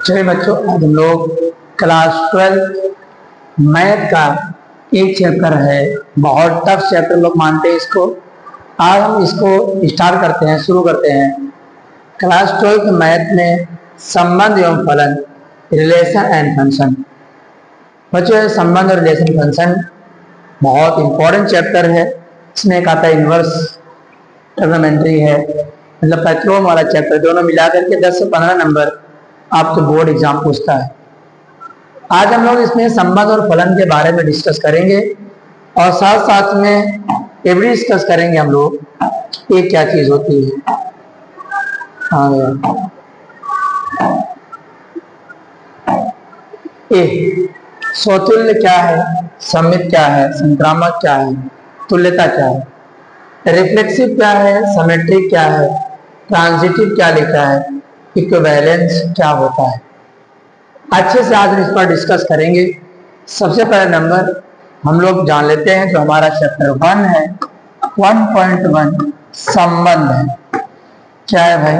चलिए बच्चों, आज हम लोग क्लास 12 मैथ का एक चैप्टर है, बहुत टफ चैप्टर लोग मानते हैं इसको। आज हम इसको स्टार्ट करते हैं, शुरू करते हैं। क्लास 12 मैथ में संबंध एवं फलन, रिलेशन एंड फंक्शन। बच्चों, संबंध और रिलेशन फंक्शन बहुत इंपॉर्टेंट चैप्टर है। इसमें एक आता है इनवर्स, ट्रिग्नोमेट्री है, मतलब पैथ्रोन वाला चैप्टर। दोनों मिलाकर के 10 से 15 नंबर आपको बोर्ड एग्जाम पूछता है। आज हम लोग इसमें संबंध और फलन के बारे में डिस्कस करेंगे और साथ साथ में ये भी डिस्कस करेंगे हम लोग ये क्या चीज होती है। स्वतुल्य क्या है, सममित क्या है, संक्रामक क्या है, तुल्यता क्या है, रिफ्लेक्सिव क्या है, सिमेट्रिक क्या है, ट्रांजिटिव क्या लिखा है, इक्विवेलेंस क्या होता है। अच्छे से आज इस पर डिस्कस करेंगे। सबसे पहले नंबर हम लोग जान लेते हैं जो हमारा चैप्टर 1 है, 1.1 संबंध है। क्या है भाई,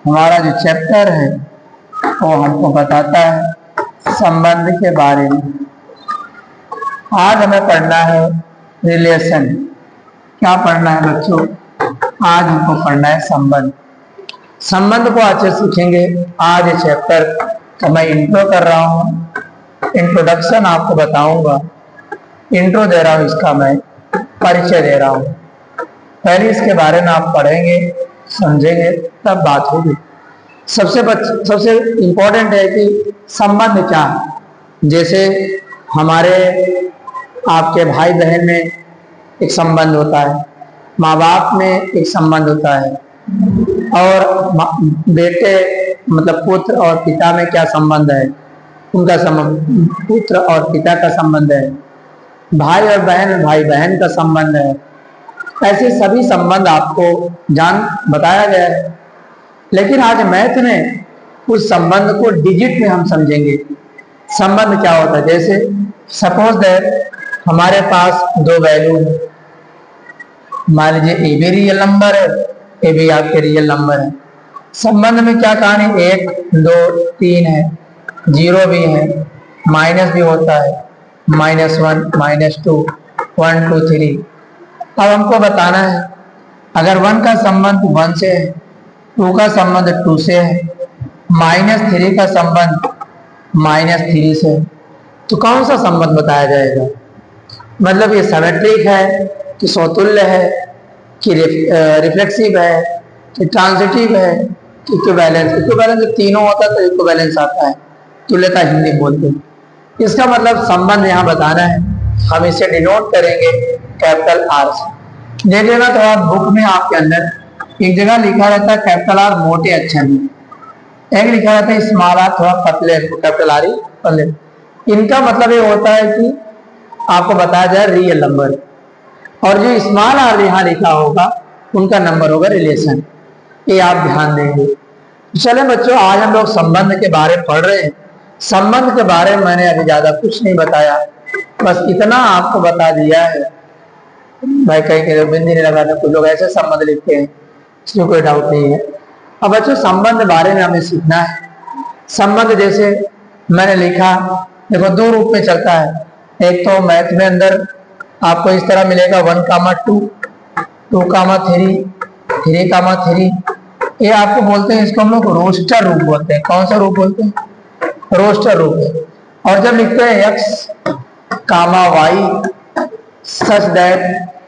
हमारा जो चैप्टर है वो हमको बताता है संबंध के बारे में। आज हमें पढ़ना है रिलेशन। क्या पढ़ना है बच्चों? आज हमको पढ़ना है संबंध। संबंध को अच्छे सीखेंगे। आज ये चैप्टर का मैं इंट्रो कर रहा हूँ, इंट्रोडक्शन आपको बताऊंगा, इंट्रो दे रहा हूँ, इसका मैं परिचय दे रहा हूँ। पहले इसके बारे में आप पढ़ेंगे, समझेंगे, तब बात होगी। सबसे इम्पोर्टेंट है कि संबंध क्या है। जैसे हमारे आपके भाई बहन में एक संबंध होता है, माँ बाप में एक संबंध होता है, और बेटे मतलब पुत्र और पिता में क्या संबंध है, उनका संबंध पुत्र और पिता का संबंध है। भाई और बहन, भाई बहन का संबंध है। ऐसे सभी संबंध आपको बताया गया है। लेकिन आज मैथ में उस संबंध को डिजिट में हम समझेंगे। संबंध क्या होता है, जैसे सपोज दैट हमारे पास दो वैल्यू है। मान लीजिए ए भी रियल नंबर है, ए भी आपके रियल नंबर है। संबंध में क्या कहानी, 1 2 3 है, 0 भी है, माइनस भी होता है, -1 -2 1 2 3। अब हमको बताना है अगर 1 का संबंध 1 से है, 2 का संबंध 2 से है, -3 का संबंध -3 से है, तो कौन सा संबंध बताया जाएगा? मतलब ये सिमेट्रिक है कि समतुल्य है कि रिफ्लेक्सिव है कि ट्रांजिटिव है कि इक्विवेलेंस। इक्विवेलेंस तीनों होता है तो इक्विवेलेंस आता है, तुल्यता हिंदी बोलते हैं। इसका मतलब संबंध यहाँ बताना है। हम इसे डिनोट करेंगे कैपिटल आर से। देख लेना तो आप बुक में आपके अंदर एक जगह लिखा रहता है कैपिटल आर मोटे अक्षर में, एक लिखा रहता है स्मॉल आर थोड़ा पतले, कैपिटल आर पतले। इनका मतलब ये होता है कि आपको बताया जाए रियल नंबर, और जो स्मॉल आर यहाँ लिखा होगा उनका नंबर होगा रिलेशन। ये आप ध्यान देंगे। चले बच्चों, आज हम लोग संबंध के बारे में पढ़ रहे हैं। संबंध के बारे में मैंने अभी ज्यादा कुछ नहीं बताया, बस इतना आपको बता दिया है। भाई कहीं कहीं बिंदी नहीं लगाते, कुछ लोग ऐसे संबंध लिखते हैं, इसमें कोई डाउट नहीं है। अब बच्चों संबंध बारे में हमें सीखना है। संबंध जैसे मैंने लिखा, देखो 2 रूप में चलता है। एक तो मैथ में अंदर आपको इस तरह मिलेगा 1, 2, 3, 3, ये आपको बोलते हैं, इसको हम लोग रोस्टर रूप बोलते हैं। कौन सा रूप बोलते हैं? रोस्टर रूप है। और जब लिखते हैं x, y such that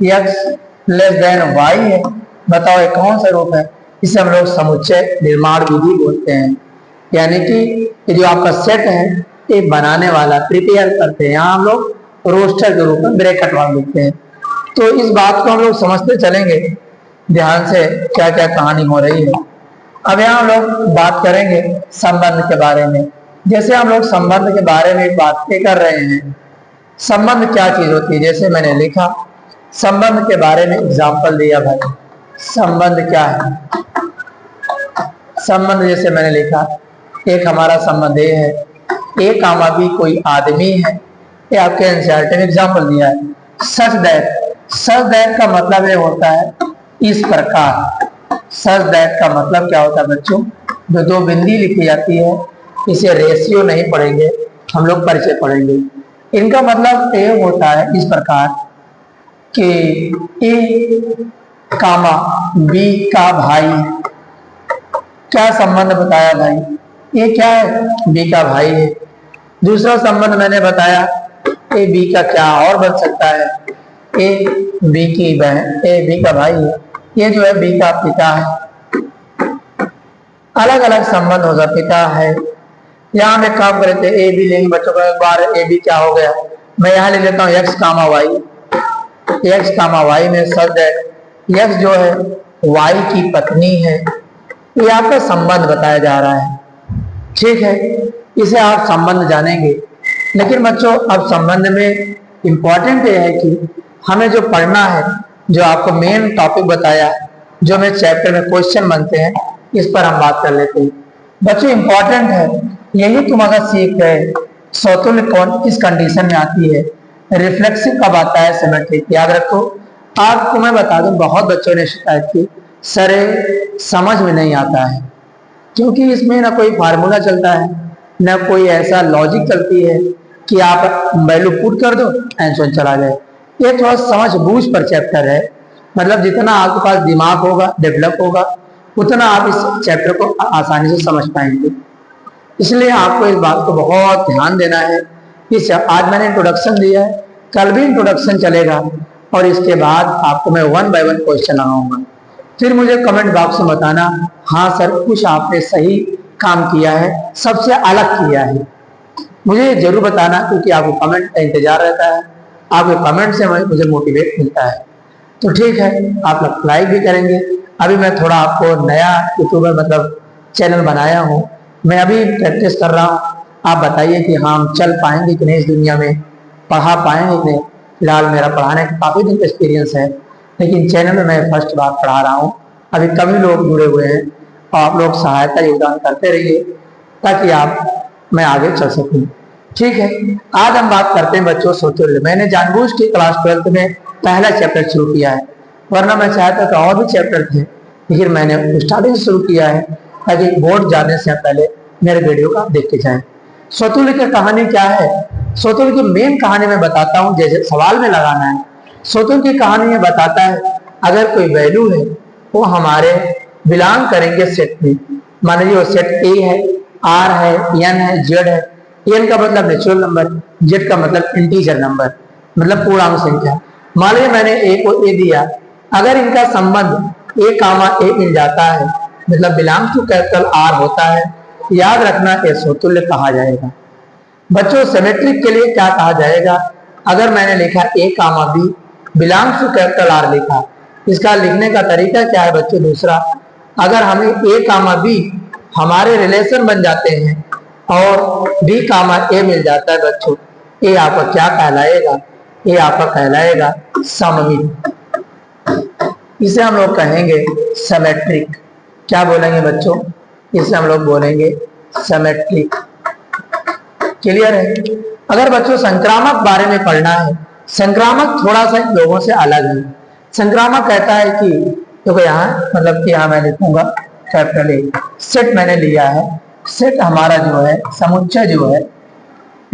x less than y है, बताओ ये कौन सा रूप है? इसे हम लोग समुच्चय निर्माण विधि बोलते हैं। यानी कि ये जो आपका सेट है ये बनाने वाला प्रिपेयर करते हैं, यहाँ हम लोग रोस्टर के रूप में ब्रैकेट वाला लिखते हैं। तो इस बात को हम लोग समझते चलेंगे ध्यान से क्या क्या कहानी हो रही है। अब यहाँ हम लोग बात करेंगे संबंध के बारे में। जैसे हम लोग संबंध के बारे में बात कर रहे हैं, संबंध क्या चीज होती है। जैसे मैंने लिखा संबंध के बारे में एग्जाम्पल दिया, भाई संबंध क्या है। संबंध जैसे मैंने लिखा, एक हमारा संबंध ये है, ए कामा बी कोई आदमी है, ये आपके एनसीईआरटी में एग्जाम्पल दिया है। सच दैट का मतलब ये होता है इस प्रकार। सच दैट का मतलब क्या होता है बच्चों? जो 2 बिंदी लिखी जाती है इसे रेशियो नहीं पढ़ेंगे, हम लोग परिचय पढ़ेंगे। इनका मतलब ये होता है इस प्रकार कि ए कामा बी का भाई, क्या संबंध बताया भाई, ये क्या है, बी का भाई है। दूसरा संबंध मैंने बताया ए बी का क्या और बन सकता है, ए बी की बहन, ए बी का भाई है, ये जो है बी का पिता है। अलग अलग संबंध हो सकता पिता है। यहाँ हम एक काम कर लेते ए बी लेंगे बच्चों का, एक बार ए बी क्या हो गया, मैं यहाँ ले लेता हूँ x comma y, x comma y में शब्द है, एक्स जो है वाई की पत्नी है, ये आपका संबंध बताया जा रहा है। ठीक है, इसे आप संबंध जानेंगे। लेकिन बच्चों अब संबंध में इंपॉर्टेंट ये है कि हमें जो पढ़ना है, जो आपको मेन टॉपिक बताया, जो में चैप्टर में क्वेश्चन बनते हैं, इस पर हम बात कर लेते हैं। बच्चों इंपॉर्टेंट है, यही तुम अगर सीख गए समतुल्य कौन किस कंडीशन में आती है, रिफ्लेक्सिव कब आता है, सिमेट्रिक याद रखो। आपको मैं बता दूं बहुत बच्चों ने शिकायत की सर समझ में नहीं आता है, क्योंकि इसमें ना कोई फार्मूला चलता है, ना कोई ऐसा लॉजिक चलती है कि आप वैल्यू पुट कर दो आंसर चला जाए। ये थोड़ा समझ बूझ पर चैप्टर है, मतलब जितना आपके पास दिमाग होगा, डेवलप होगा, उतना आप इस चैप्टर को आसानी से समझ पाएंगे। इसलिए आपको इस बात को बहुत ध्यान देना है। इस आज मैंने इंट्रोडक्शन दिया है, कल भी इंट्रोडक्शन चलेगा और इसके बाद आपको मैं 1 बाय 1 क्वेश्चन लगाऊंगा। फिर मुझे कमेंट बॉक्स में बताना हाँ सर कुछ आपने सही काम किया है, सबसे अलग किया है, मुझे जरूर बताना, क्योंकि आपको कमेंट का इंतजार रहता है, आपके कमेंट से मुझे मोटिवेट मिलता है। तो ठीक है, आप लोग लाइक भी करेंगे। अभी मैं थोड़ा आपको नया यूट्यूबर मतलब चैनल बनाया हूँ, मैं अभी प्रैक्टिस कर रहा हूँ। आप बताइए कि हाँ हम चल पाएंगे कि नहीं, इस दुनिया में पढ़ा पाएंगे कि नहीं। फिलहाल मेरा पढ़ाने का काफ़ी दिन का एक्सपीरियंस है, लेकिन चैनल में मैं फर्स्ट बार पढ़ा रहा हूँ, अभी कम ही लोग जुड़े हुए हैं। और आप लोग सहायता योगदान करते रहिए ताकि मैं आगे चल सकूँ। ठीक है, आज हम बात करते हैं बच्चों समतुल्य। मैंने जानबूझ के क्लास 12th में पहला चैप्टर शुरू किया है, वरना मैं चाहता था और भी चैप्टर थे, लेकिन मैंने स्टार्टिंग शुरू किया है ताकि बोर्ड जाने से पहले मेरे वीडियो को आप देख के जाएं। समतुल्य की कहानी क्या है, समतुल्य की मेन कहानी मैं बताता हूँ, जैसे सवाल में लगाना है। समतुल्य की कहानी में बताता है अगर कोई वैल्यू है वो हमारे बिलोंग करेंगे सेट में। मान लीजिए वो सेट ए है, आर है, एन है, जेड है। एन का मतलब नेचुरल नंबर, जेड का मतलब इंटीजर नंबर, मतलब पूर्णांक संख्या। मान लीजिए मैंने ए को ए दिया, अगर इनका संबंध ए कामा ए मिल जाता है, मतलब बिलोंग टू कैपिटल आर होता है, याद रखना ये समतुल्य कहा जाएगा। बच्चों सिमेट्रिक के लिए क्या कहा जाएगा, अगर मैंने लिखा A comma B belong to capital R लिखा, इसका लिखने का तरीका क्या है बच्चों, दूसरा अगर हमें ए कामा बी हमारे रिलेशन बन जाते हैं और बी कामा ए मिल जाता है बच्चों, ए आपका क्या कहलाएगा, ये आपका कहलाएगा सममित। इसे हम लोग कहेंगे सिमेट्रिक। क्या बोलेंगे बच्चों, इसे हम लोग बोलेंगे सिमेट्रिक। क्लियर है। अगर बच्चों संक्रामक बारे में पढ़ना है, संक्रामक थोड़ा सा लोगों से अलग है। संक्रामक कहता है कि देखो यहाँ मतलब कि यहाँ मैं लिखूंगा कैपिटल ए, सेट मैंने लिया है, सेट हमारा जो है समुच्चय जो है,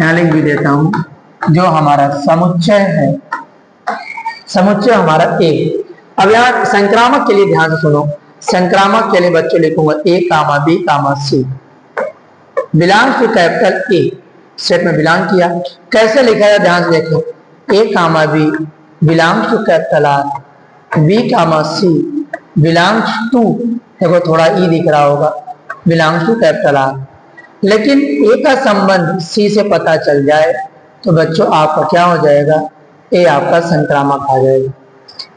यहाँ लिख भी देता हूँ, जो हमारा समुच्चय है, समुच्चय हमारा ए। अब यहाँ संक्रामक के लिए ध्यान से सुनो, संक्रामक के लिए बच्चों लिखूंगा A comma B comma C belong to capital A, set में बिलोंग किया। कैसे लिखा है ध्यान से देखो, A comma B belong to capital R, B comma C belongs to, देखो थोड़ा ई दिख रहा होगा, बिलोंग्स टू कैपिटल आर। लेकिन ए का संबंध सी से पता चल जाए तो बच्चों आपका क्या हो जाएगा, ए आपका संक्रामक आ जाएगा।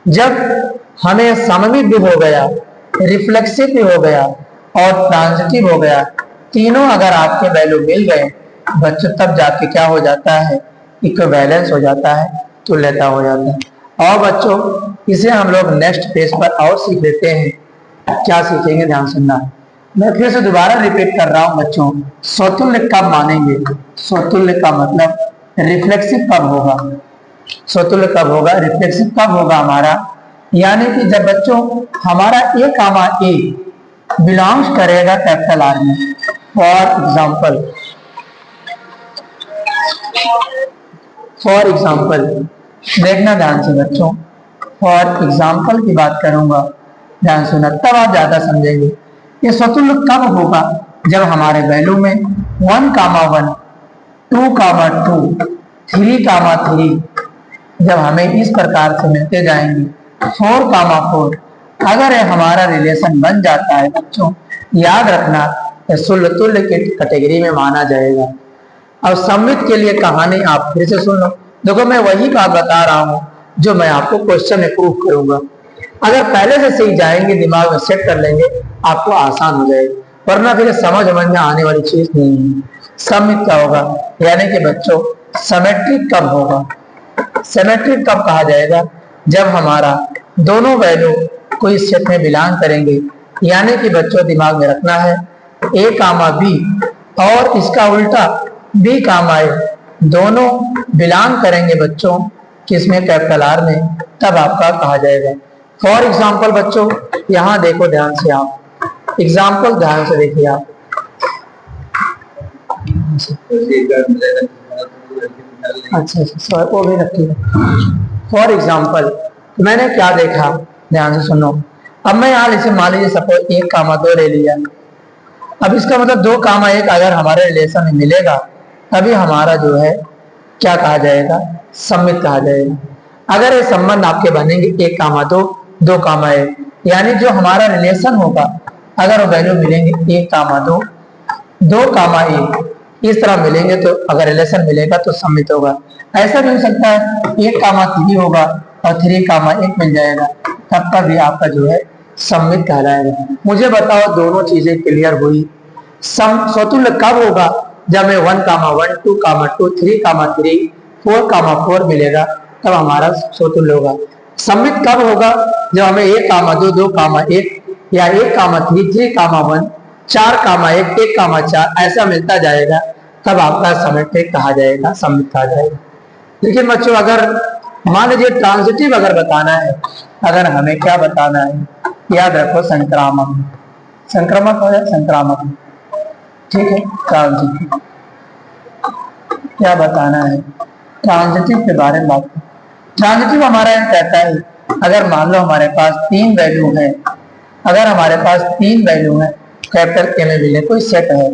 जब हमें सममित भी हो गया, रिफ्लेक्सिव भी हो गया और ट्रांजिटिव हो गया, तीनों अगर आपके वैल्यू मिल गए बच्चों, तब जाके क्या हो जाता है, इक्विवेलेंस हो जाता है, तुल्यता हो जाता है। और बच्चों इसे हम लोग नेक्स्ट पेज पर और सीख लेते हैं। क्या सीखेंगे ध्यान सुनना, मैं फिर से दोबारा रिपीट कर रहा हूं बच्चों, समतुल्य कब मानेंगे, समतुल्य का मतलब रिफ्लेक्सिव कब होगा, समतुल्य कब होगा, रिफ्लेक्सिव कब होगा हमारा, यानी कि जब बच्चों हमारा ए कामा ए बिलोंग्स करेगा कैपिटल आर में, फॉर एग्जाम्पल देखना ध्यान से बच्चों, फॉर एग्जाम्पल की बात करूंगा, ध्यान सुना तब आप ज्यादा समझेंगे। ये स्वतुल्य कब होगा? जब हमारे वैल्यू में 1, 1, 2, 2, 3, 3 जब हमें इस प्रकार से मिलते जाएंगे, 4, 4 अगर हमारा रिलेशन बन जाता है बच्चों, याद रखना तुल्य के कैटेगरी में माना जाएगा। अब सममित के लिए कहानी आप फिर से सुन लो। देखो मैं वही बात बता रहा हूं जो मैं आपको क्वेश्चन में प्रूव करूंगा। अगर पहले से सीख जाएंगे, दिमाग में सेट कर लेंगे, आपको आसान हो जाएगा, वरना फिर समझ में आने वाली चीज नहीं है। सममित क्या होगा? यानी कि बच्चों सिमेट्रिक कब होगा? सिमेट्रिक कब कहा जाएगा? जब हमारा दोनों वैल्यू कोई सेट में बिलोंग करेंगे, यानी कि बच्चों दिमाग में रखना है a, b और इसका उल्टा b, a दोनों बिलोंग करेंगे बच्चों किसमें? कैपिटल आर में, तब आपका कहा जाएगा। फॉर एग्जाम्पल बच्चों यहां देखो ध्यान से, आप एग्जाम्पल ध्यान से देखिए आप। अच्छा सॉरी वो भी रखिए। फॉर एग्जाम्पल मैंने क्या देखा, ध्यान से सुनो। अब मैं यहाँ इसे मान लीजिए सपोज 1, 2 ले लिया। अब इसका मतलब 2, 1 अगर हमारे रिलेशन में मिलेगा तभी हमारा जो है क्या कहा जाएगा? सममित कहा जाएगा। अगर ये संबंध आपके बनेंगे 1, 2, 2, 1 यानी जो हमारा रिलेशन होगा, अगर वैल्यू मिलेंगे 1, 2, 2, 1 इस तरह मिलेंगे तो अगर रिलेशन मिलेगा तो सममित होगा। ऐसा भी हो सकता है 1, 3 होगा और 3, 1 मिल जाएगा, तब का भी आपका जो है सममित कहलाएगा। मुझे बताओ दोनों चीजें क्लियर हुई? स्वतुल्य कब होगा? जब हमें 1, 1, 2, 2, 3, 3, 4, 4 मिलेगा तब हमारा स्वतुल्य होगा। सममित कब होगा? जब हमें 1, 2, 2, 1 या 1, 3, 3, 1 4, 1, 1, 4 ऐसा मिलता जाएगा, तब आपका सिमेट्रिक कहा जाएगा, सममित कहा जाएगा। लेकिन बच्चों अगर मान लीजिए ट्रांजिटिव अगर बताना है, अगर हमें क्या बताना है, याद रखो संक्रामक। संक्रामक हो या संक्रामक, ठीक है। ट्रांजिटिव क्या बताना है? ट्रांजिटिव के बारे में बात। ट्रांजिटिव हमारा यह कहता है अगर मान लो हमारे पास 3 वैल्यू है, अगर हमारे पास 3 वैल्यू है कैपिटल ए में मिले कोई सेट है,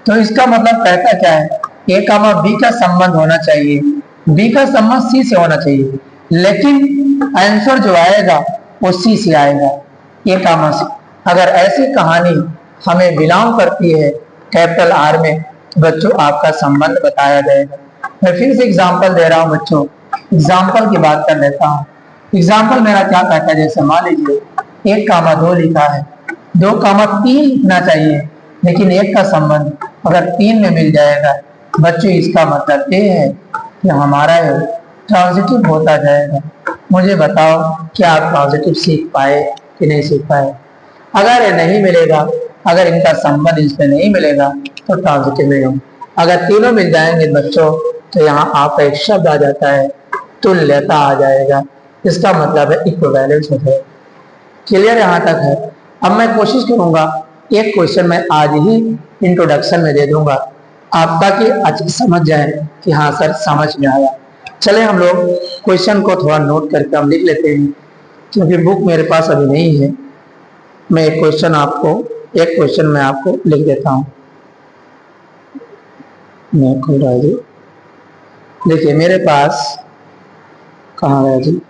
तो इसका मतलब कहता क्या है? ए कामा बी का संबंध होना चाहिए, बी का संबंध सी से होना चाहिए, लेकिन आंसर जो आएगा वो सी से आएगा, ए कामा सी। अगर ऐसी कहानी हमें बिलोंग करती है कैपिटल आर में, तो बच्चों आपका संबंध बताया जाएगा। मैं फिर से एग्जांपल दे रहा हूं बच्चों, एग्जांपल की बात कर लेता हूं। एग्जांपल मेरा क्या कहता है? जैसे मान लीजिए 1, 2 लिखा है, 2, 3 लिखना चाहिए, लेकिन 1 का संबंध अगर 3 में मिल जाएगा बच्चों, इसका मतलब ये है कि हमारा ट्रांजिटिव होता जाएगा। मुझे बताओ क्या आप ट्रांजिटिव सीख पाए कि नहीं सीख पाए? अगर ये नहीं मिलेगा, अगर इनका संबंध इसमें नहीं मिलेगा तो ट्रांजिटिव नहीं हो। अगर तीनों मिल जाएंगे बच्चों तो यहाँ आपका एक शब्द आ जाता है, तुल्यता आ जाएगा। इसका मतलब है इक्विवेलेंस हो जाएगा। क्लियर यहाँ तक है? अब मैं कोशिश करूंगा एक क्वेश्चन मैं आज ही इंट्रोडक्शन में दे दूंगा आप, ताकि अच्छी समझ जाए कि हाँ सर समझ में आया। चले हम लोग क्वेश्चन को थोड़ा नोट करके हम लिख लेते हैं, क्योंकि बुक मेरे पास अभी नहीं है। मैं एक क्वेश्चन मैं आपको लिख देता हूँ। मैं खुल रहा जी, देखिए मेरे पास कहाँ गया जी?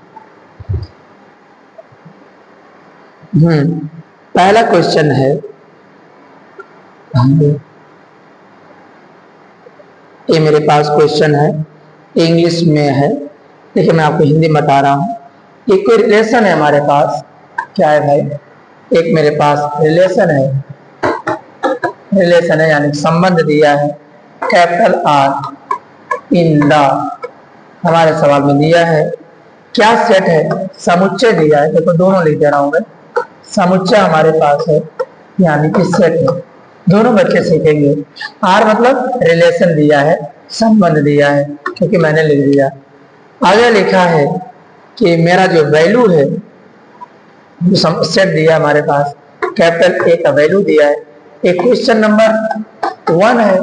पहला क्वेश्चन है, ये मेरे पास क्वेश्चन है, इंग्लिश में है। देखिए मैं आपको हिंदी में बता रहा हूँ। एक कोई रिलेशन है हमारे पास, क्या है भाई? एक मेरे पास रिलेशन है यानी संबंध दिया है कैपिटल आर इन द, हमारे सवाल में दिया है क्या सेट है? समुच्चय दिया है। देखो दोनों लिख दे रहा हूं मैं, समुच्चय हमारे पास है यानी कि सेट है। दोनों बच्चे सीखेंगे। आर मतलब रिलेशन दिया है, संबंध दिया है, क्योंकि मैंने लिख दिया। आगे लिखा है कि मेरा जो वैल्यू है, सेट दिया हमारे पास, कैपिटल ए का वैल्यू दिया है। एक क्वेश्चन नंबर 1 है,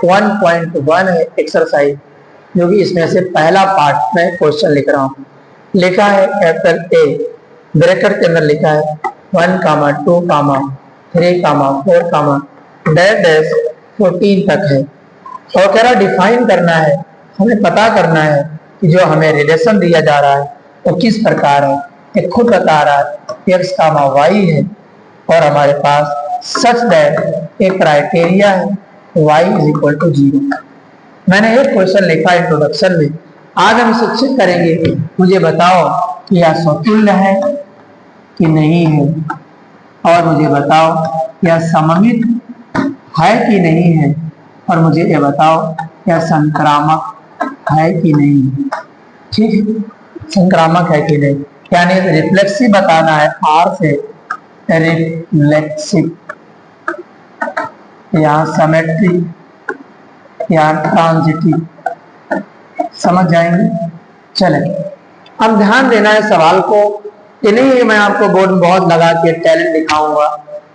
1.1 है एक्सरसाइज, जो कि इसमें से पहला पार्ट में क्वेश्चन लिख रहा हूँ। लिखा है कैपिटल ए, ब्रैकेट के अंदर लिखा है 1, 2, 3, 4, डैश डैश 14 तक है। और कह रहा डिफाइन करना है, हमें पता करना है कि जो हमें रिलेशन दिया जा रहा है वो किस प्रकार है। ये खुद बता रहा है x, y है और हमारे पास सच दैट एक क्राइटेरिया है y = 0। मैंने एक क्वेश्चन लिखा इंट्रोडक्शन में, आज हम इसे चेक करेंगे। मुझे बताओ कि यह समतुल्य है कि नहीं है, और मुझे बताओ यह सममित है कि नहीं है, और मुझे ये बताओ यह संक्रामक है कि नहीं। ठीक है, संक्रामक है कि नहीं, यानी रिफ्लेक्सिव बताना है, आर से रिफ्लेक्सिव या सिमेट्री या ट्रांजिटिव, समझ जाएंगे। चले, अब ध्यान देना है सवाल को, कि नहीं है मैं आपको बोर्ड में बहुत लगा के टैलेंट दिखाऊंगा,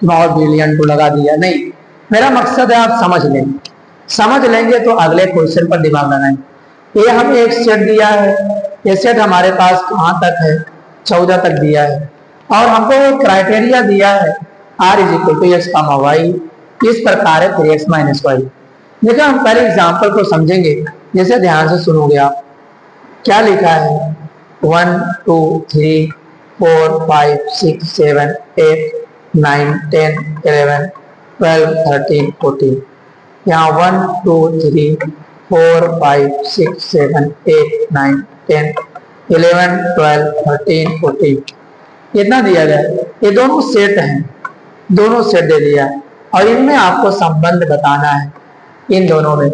बहुत ब्रिलियंट को लगा दिया, नहीं। मेरा मकसद है आप समझ लें, समझ लेंगे तो अगले क्वेश्चन पर दिमाग लगाएंगे। ये हमें एक सेट दिया है, ये सेट हमारे पास कहाँ तक है, 14 तक दिया है, और हमको एक क्राइटेरिया दिया है r = x, y, इस प्रकार है 3x - y। देखिए हम पहले एग्जाम्पल को समझेंगे, जैसे ध्यान से सुनोगे आप। क्या लिखा है 1, 2, 3, 4, 5, 6, 7, 8, 9, 10, 11, 12, 13, 14। यहाँ 1, 2, 3, 4, 5, 6, 7, 8, 9, 10, 11, 12, 13, 14 इतना दिया गया। ये दोनों सेट हैं, दोनों सेट दे दिया, और इनमें आपको संबंध बताना है। इन दोनों में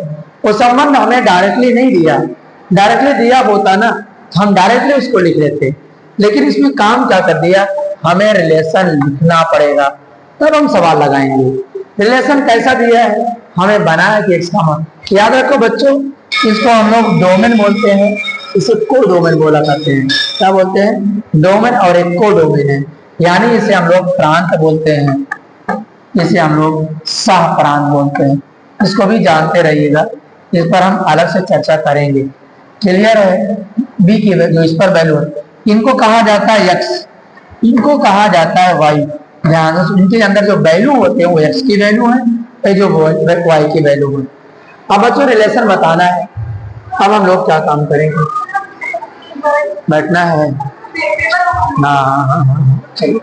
वो संबंध हमें डायरेक्टली नहीं दिया, डायरेक्टली दिया होता ना हम डायरेक्टली उसको लिख लेते, लेकिन इसमें काम क्या कर दिया, हमें रिलेशन लिखना पड़ेगा, तब हम सवाल लगाएंगे। रिलेशन कैसा दिया है, हमें बनाया कि एक समान। याद रखो बच्चों, इसको हम लोग डोमेन बोलते हैं, इसे को डोमेन बोला करते हैं। क्या बोलते हैं, डोमेन, और एक को डोमेन है, यानी इसे हम लोग प्रांत बोलते हैं, इसे हम लोग सह प्रांत बोलते हैं। इसको भी जानते रहिएगा, इस पर हम अलग से चर्चा करेंगे। क्लियर है। बी की जो इस पर वैल्यू है, इनको कहा जाता है x, इनको कहा जाता है y। ध्यान से, इनके अंदर जो वैल्यू होते हैं वो x की वैल्यू है, और जो y की वैल्यू है। अब बच्चों रिलेशन बताना है। अब हम लोग क्या काम करेंगे, बैठना है। हाँ हाँ हाँ, चलिए।